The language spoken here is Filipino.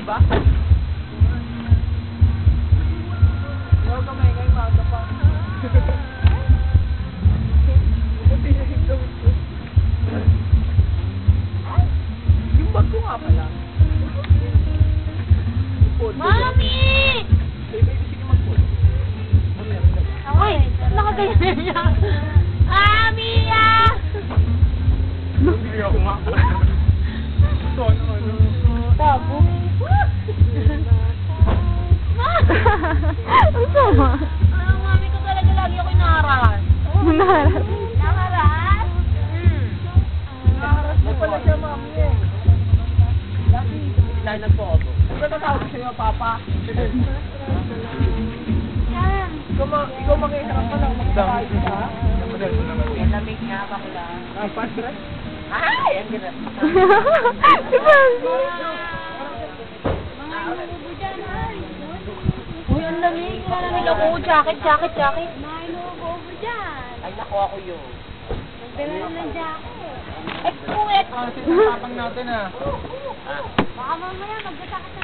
ba? Ikaw kamay, ngayon maaga pa. Buti na yung gawin ko. Yung bag ko nga pala. Mami! Baby, sige mag-phone. Ay, nakaganyan niya. Ah, Mia! Hindi ako nga. So, ano? Tabo. Ang sama. Ah, mami ko talaga lagi ako inaharas. Naharas. Naharas? Nakaharap mo pala siya, mami eh. Lagi, ilalan po ako. Ano natawag sa'yo, Papa? Yan. Ikaw mag-iharap ka lang, magkakain ka, ha? May lamig nga bakla. Pasret? Ay, ang ganda. Diba? Uy, ang lamig. Malamig ako. Jacket. May over dyan. Ay, nakuha ko yun. Nagdala ng jacket. Ay, puwet. Sinasapang natin, ha? Baka mamaya magkasakit